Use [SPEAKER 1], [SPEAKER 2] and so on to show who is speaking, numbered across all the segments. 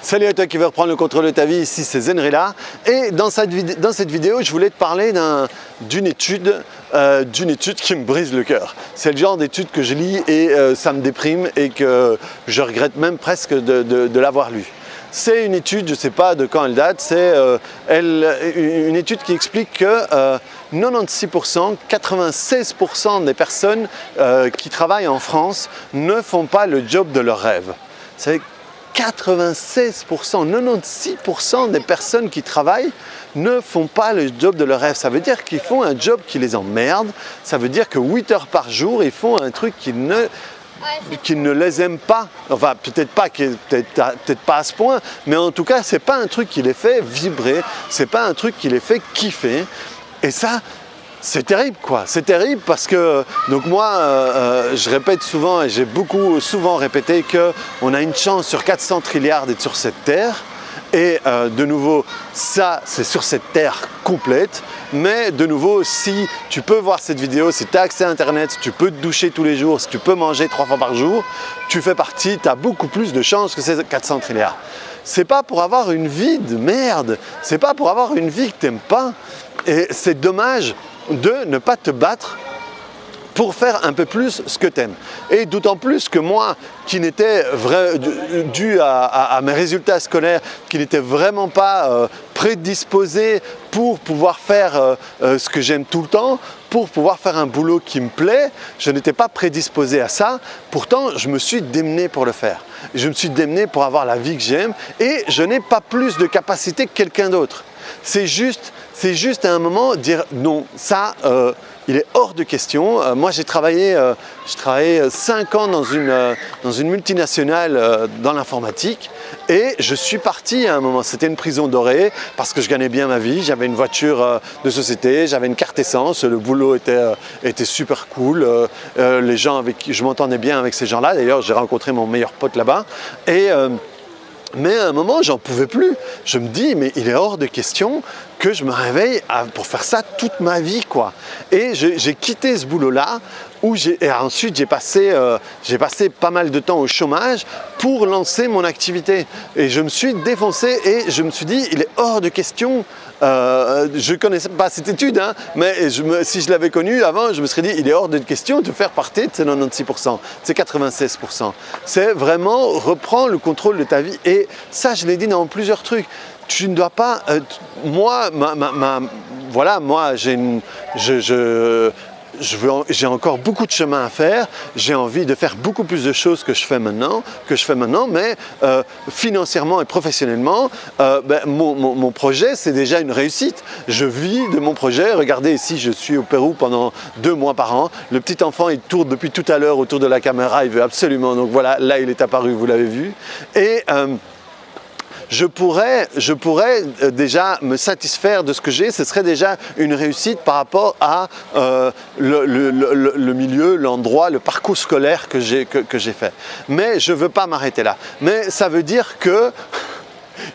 [SPEAKER 1] Salut à toi qui veux reprendre le contrôle de ta vie, ici c'est Zenrela. Et dans cette vidéo, je voulais te parler d'une étude qui me brise le cœur. C'est le genre d'étude que je lis et ça me déprime et que je regrette même presque de l'avoir lu. C'est une étude, je ne sais pas de quand elle date, c'est une étude qui explique que 96%, 96% des personnes qui travaillent en France ne font pas le job de leur rêve. C'est 96%, 96% des personnes qui travaillent ne font pas le job de leur rêve. Ça veut dire qu'ils font un job qui les emmerde. Ça veut dire que 8 heures par jour, ils font un truc qui ne les aiment pas. Enfin, peut-être pas à ce point, mais en tout cas, c'est pas un truc qui les fait vibrer. C'est pas un truc qui les fait kiffer. Et ça, c'est terrible quoi, c'est terrible parce que donc moi je répète souvent et j'ai souvent répété qu'on a une chance sur 400 trilliards d'être sur cette terre et de nouveau ça c'est sur cette terre complète, mais de nouveau si tu peux voir cette vidéo, si tu as accès à internet, si tu peux te doucher tous les jours, si tu peux manger 3 fois par jour, tu fais partie, tu as beaucoup plus de chances que ces 400 trilliards. C'est pas pour avoir une vie de merde, c'est pas pour avoir une vie que tu n'aimes pas et c'est dommage de ne pas te battre pour faire un peu plus ce que tu aimes. Et d'autant plus que moi, qui n'était dû à mes résultats scolaires, qui n'était vraiment pas prédisposé pour pouvoir faire ce que j'aime tout le temps, pour pouvoir faire un boulot qui me plaît, je n'étais pas prédisposé à ça, pourtant je me suis démené pour le faire. Je me suis démené pour avoir la vie que j'aime et je n'ai pas plus de capacité que quelqu'un d'autre. C'est juste à un moment dire non, ça il est hors de question. Moi j'ai travaillé 5 ans dans une multinationale dans l'informatique et je suis parti à un moment, c'était une prison dorée parce que je gagnais bien ma vie, j'avais une voiture de société, j'avais une carte essence, le boulot était super cool, les gens avec qui je m'entendais bien avec ces gens-là, d'ailleurs j'ai rencontré mon meilleur pote là-bas mais à un moment, j'en pouvais plus. Je me dis, mais il est hors de question que je me réveille pour faire ça toute ma vie, quoi. Et j'ai quitté ce boulot-là, et ensuite j'ai passé pas mal de temps au chômage pour lancer mon activité. Et je me suis défoncé et je me suis dit, il est hors de question. Je ne connaissais pas cette étude, hein, mais si je l'avais connue avant, je me serais dit, il est hors de question de faire partie de ces 96%, de ces 96%. C'est vraiment reprendre le contrôle de ta vie. Et ça, je l'ai dit dans plusieurs trucs. Tu ne dois pas... voilà, moi, j'ai encore beaucoup de chemin à faire, j'ai envie de faire beaucoup plus de choses que je fais maintenant, mais financièrement et professionnellement, mon projet c'est déjà une réussite. Je vis de mon projet, regardez ici je suis au Pérou pendant 2 mois par an, le petit enfant il tourne depuis tout à l'heure autour de la caméra, il veut absolument, donc voilà, là il est apparu, vous l'avez vu, et je pourrais déjà me satisfaire de ce que j'ai, ce serait déjà une réussite par rapport à le milieu, l'endroit, le parcours scolaire que j'ai fait. Mais je ne veux pas m'arrêter là. Mais ça veut dire que...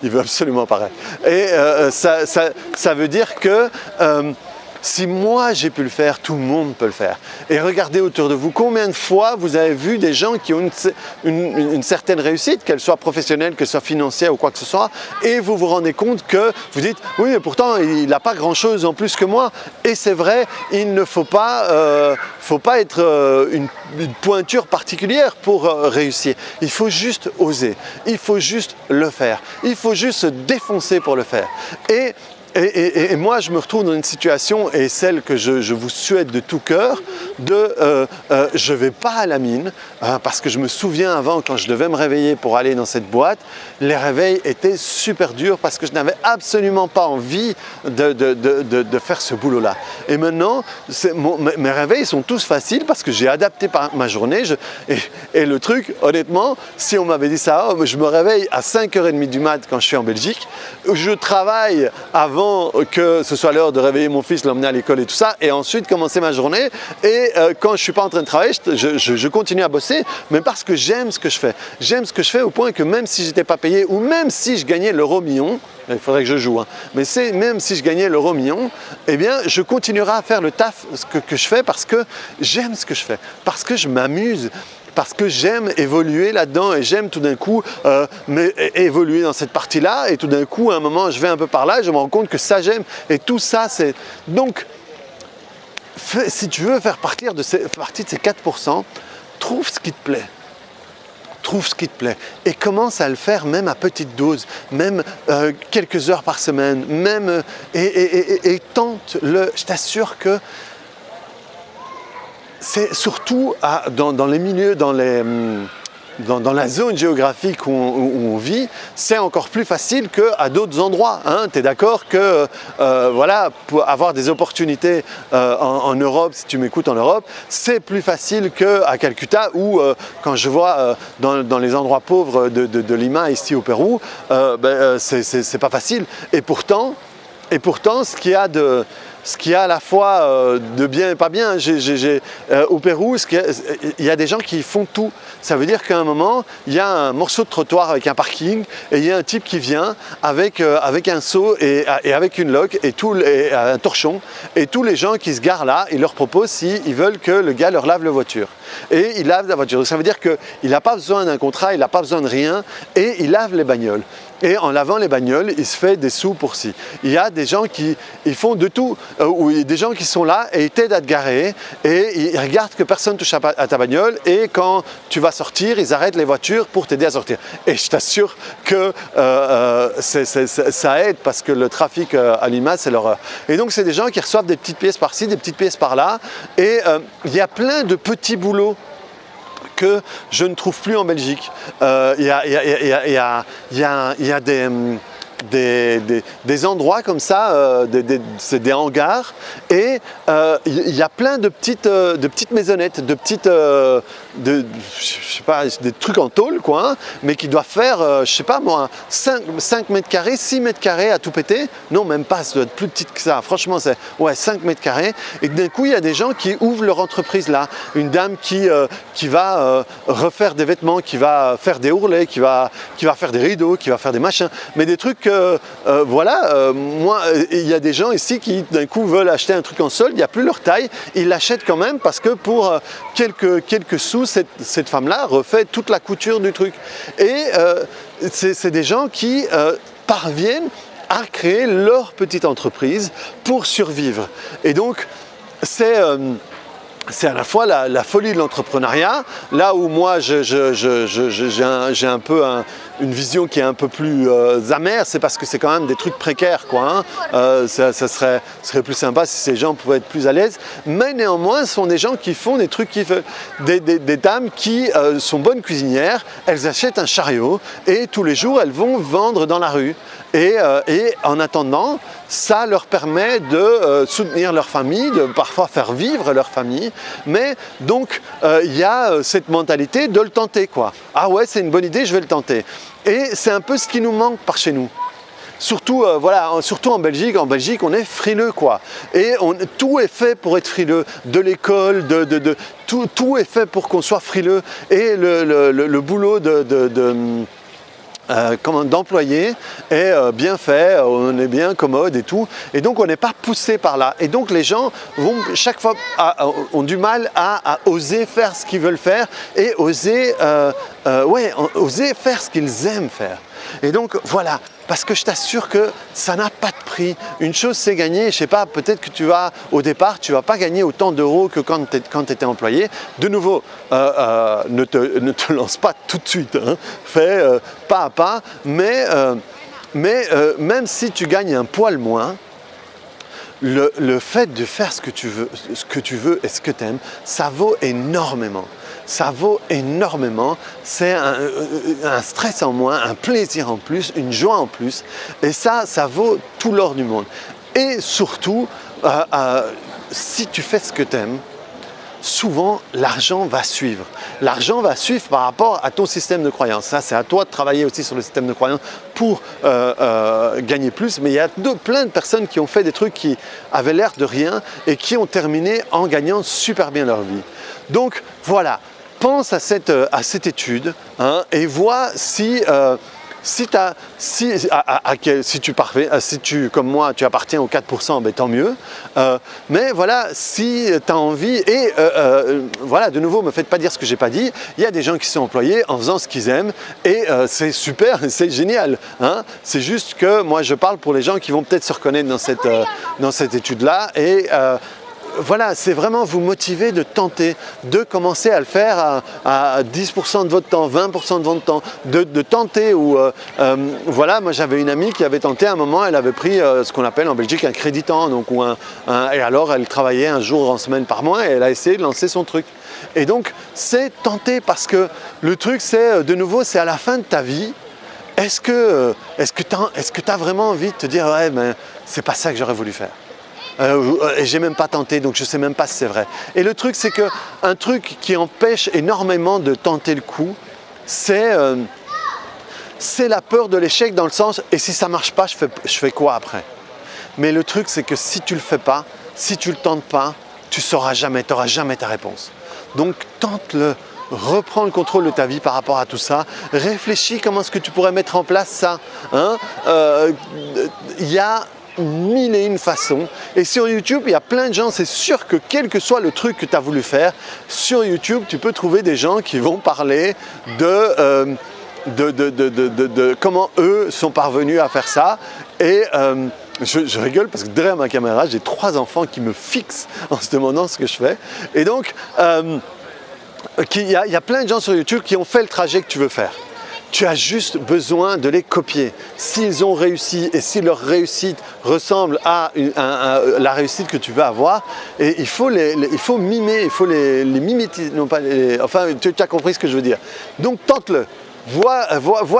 [SPEAKER 1] Il veut absolument paraître. Et ça veut dire que... si moi j'ai pu le faire, tout le monde peut le faire. Et regardez autour de vous, combien de fois vous avez vu des gens qui ont une certaine réussite, qu'elle soit professionnelle, qu'elle soit financière ou quoi que ce soit, et vous vous rendez compte que vous dites « oui, mais pourtant il n'a pas grand-chose en plus que moi ». Et c'est vrai, il ne faut pas être une pointure particulière pour réussir. Il faut juste oser, il faut juste le faire, il faut juste se défoncer pour le faire. Et moi, je me retrouve dans une situation, et celle que je vous souhaite de tout cœur, je ne vais pas à la mine, parce que je me souviens avant, quand je devais me réveiller pour aller dans cette boîte, les réveils étaient super durs parce que je n'avais absolument pas envie de faire ce boulot-là. Et maintenant, mes réveils sont tous faciles parce que j'ai adapté ma journée. Et le truc, honnêtement, si on m'avait dit ça, je me réveille à 5h30 du mat quand je suis en Belgique, je travaille avant que ce soit l'heure de réveiller mon fils, l'emmener à l'école et tout ça, et ensuite commencer ma journée. Et quand je ne suis pas en train de travailler, je continue à bosser, mais parce que j'aime ce que je fais. J'aime ce que je fais au point que même si je n'étais pas payé, ou même si je gagnais l'euro million, il faudrait que je joue, hein, mais même si je gagnais l'euro million, eh bien je continuerai à faire le taf que je fais parce que j'aime ce que je fais, parce que je m'amuse, parce que j'aime évoluer là-dedans et j'aime tout d'un coup évoluer dans cette partie-là et tout d'un coup, à un moment, je vais un peu par là et je me rends compte que ça j'aime et tout ça, c'est... Donc, si tu veux faire partie de ces 4%, trouve ce qui te plaît. Trouve ce qui te plaît et commence à le faire même à petite dose, même quelques heures par semaine, même et tente-le. Je t'assure que c'est surtout dans les milieux, dans la zone géographique où on vit, c'est encore plus facile qu'à d'autres endroits. Hein. Tu es d'accord que voilà, pour avoir des opportunités en Europe, si tu m'écoutes en Europe, c'est plus facile qu'à Calcutta où quand je vois dans les endroits pauvres de Lima, ici au Pérou, c'est pas facile. Et pourtant, ce qu'il y a à la fois de bien et pas bien, au Pérou, il y a des gens qui font tout. Ça veut dire qu'à un moment, il y a un morceau de trottoir avec un parking et il y a un type qui vient avec un seau et avec une loque et un torchon. Et tous les gens qui se garent là, il leur propose s'ils veulent que le gars leur lave la voiture. Et il lave la voiture. Donc ça veut dire qu'il n'a pas besoin d'un contrat, il n'a pas besoin de rien et il lave les bagnoles. Et en lavant les bagnoles, il se fait des sous pour ci. Il y a des gens qui font de tout, ou des gens qui sont là et ils t'aident à te garer et ils regardent que personne ne touche à ta bagnole et quand tu vas sortir, ils arrêtent les voitures pour t'aider à sortir. Et je t'assure que ça aide parce que le trafic à Lima, c'est l'horreur. Et donc, c'est des gens qui reçoivent des petites pièces par-ci, des petites pièces par-là et il y a plein de petits boulots que je ne trouve plus en Belgique. Il y a des endroits comme ça, c'est des hangars et il y a plein de petites maisonnettes, je sais pas, des trucs en tôle quoi, hein, mais qui doivent faire, je sais pas moi, 5 mètres carrés, 6 mètres carrés à tout péter. Non, même pas, ça doit être plus petit que ça. Franchement, c'est 5 mètres carrés. Et d'un coup, il y a des gens qui ouvrent leur entreprise là. Une dame qui va refaire des vêtements, qui va faire des ourlets, qui va faire des rideaux, qui va faire des machins, mais des trucs moi, il y a des gens ici qui d'un coup veulent acheter un truc en solde, il n'y a plus leur taille, ils l'achètent quand même parce que pour quelques sous, cette femme-là refait toute la couture du truc. Et c'est des gens qui parviennent à créer leur petite entreprise pour survivre. Et donc, c'est à la fois la folie de l'entrepreneuriat, là où moi j'ai un peu une vision qui est un peu plus amère, c'est parce que c'est quand même des trucs précaires quoi, hein. Ça serait plus sympa si ces gens pouvaient être plus à l'aise, mais néanmoins ce sont des gens qui font des trucs des dames qui sont bonnes cuisinières, elles achètent un chariot et tous les jours elles vont vendre dans la rue. Et en attendant, ça leur permet de soutenir leur famille, de parfois faire vivre leur famille. Mais donc, il y a cette mentalité de le tenter, quoi. Ah ouais, c'est une bonne idée, je vais le tenter. Et c'est un peu ce qui nous manque par chez nous. Surtout, surtout en Belgique. En Belgique, on est frileux, quoi. Et tout est fait pour être frileux. De l'école, tout est fait pour qu'on soit frileux. Et le boulot d'employé est bien fait, on est bien commode et tout, et donc on n'est pas poussé par là. Et donc les gens vont chaque fois ont du mal à oser faire ce qu'ils veulent faire et oser faire ce qu'ils aiment faire. Et donc voilà, parce que je t'assure que ça n'a pas de prix. Une chose c'est gagner, je sais pas, peut-être que au départ, tu vas pas gagner autant d'euros que quand tu étais employé. De nouveau, ne te lance pas tout de suite, hein. Fais pas à pas, mais même si tu gagnes un poil moins, le fait de faire ce que tu veux et ce que tu aimes, ça vaut énormément. Ça vaut énormément, c'est un stress en moins, un plaisir en plus, une joie en plus, et ça vaut tout l'or du monde. Et surtout, si tu fais ce que tu aimes, souvent l'argent va suivre. L'argent va suivre par rapport à ton système de croyance. Ça, c'est à toi de travailler aussi sur le système de croyance pour gagner plus. Mais il y a plein de personnes qui ont fait des trucs qui avaient l'air de rien et qui ont terminé en gagnant super bien leur vie. Donc voilà, pense à cette étude hein, et vois si Si tu, comme moi, tu appartiens aux 4%, ben, tant mieux. Mais voilà, si tu as envie, et voilà, de nouveau, ne me faites pas dire ce que j'ai pas dit, il y a des gens qui sont employés en faisant ce qu'ils aiment, et c'est super, c'est génial. Hein? C'est juste que moi, je parle pour les gens qui vont peut-être se reconnaître dans cette étude-là, et voilà, c'est vraiment vous motiver de tenter, de commencer à le faire à 10% de votre temps, 20% de votre temps, de tenter. Ou voilà, moi j'avais une amie qui avait tenté à un moment, elle avait pris ce qu'on appelle en Belgique un crédit temps, donc, et alors elle travaillait un jour en semaine par mois et elle a essayé de lancer son truc. Et donc c'est tenter, parce que le truc c'est, de nouveau, c'est à la fin de ta vie, est-ce que tu as vraiment envie de te dire ouais, mais c'est pas ça que j'aurais voulu faire. Et j'ai même pas tenté, donc je sais même pas si c'est vrai. Et le truc, c'est qu'un truc qui empêche énormément de tenter le coup, c'est la peur de l'échec, dans le sens, et si ça marche pas, je fais quoi après? Mais le truc, c'est que si tu le fais pas, si tu le tentes pas, tu sauras jamais, tu n'auras jamais ta réponse. Donc tente-le, reprends le contrôle de ta vie par rapport à tout ça, réfléchis comment est-ce que tu pourrais mettre en place ça. Hein? Y a 1001 façons, et sur YouTube il y a plein de gens, c'est sûr que quel que soit le truc que tu as voulu faire, sur YouTube tu peux trouver des gens qui vont parler de comment eux sont parvenus à faire ça. Et je rigole parce que derrière ma caméra j'ai 3 enfants qui me fixent en se demandant ce que je fais, et donc il y a plein de gens sur YouTube qui ont fait le trajet que tu veux faire. Tu as juste besoin de les copier. S'ils ont réussi et si leur réussite ressemble à la réussite que tu veux avoir, et il faut mimer, il faut les mimétiser, non pas enfin tu as compris ce que je veux dire. Donc tente-le. Vois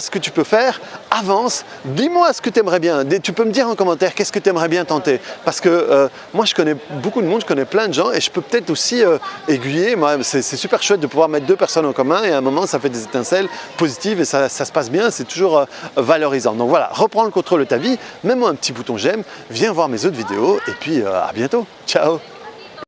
[SPEAKER 1] ce que tu peux faire, avance, dis-moi ce que tu aimerais bien. Tu peux me dire en commentaire qu'est-ce que tu aimerais bien tenter. Parce que moi je connais beaucoup de monde, je connais plein de gens, et je peux peut-être aussi aiguiller. C'est super chouette de pouvoir mettre 2 personnes en commun, et à un moment ça fait des étincelles positives et ça se passe bien, c'est toujours valorisant. Donc voilà, reprends le contrôle de ta vie, mets-moi un petit bouton j'aime, viens voir mes autres vidéos, et puis à bientôt. Ciao!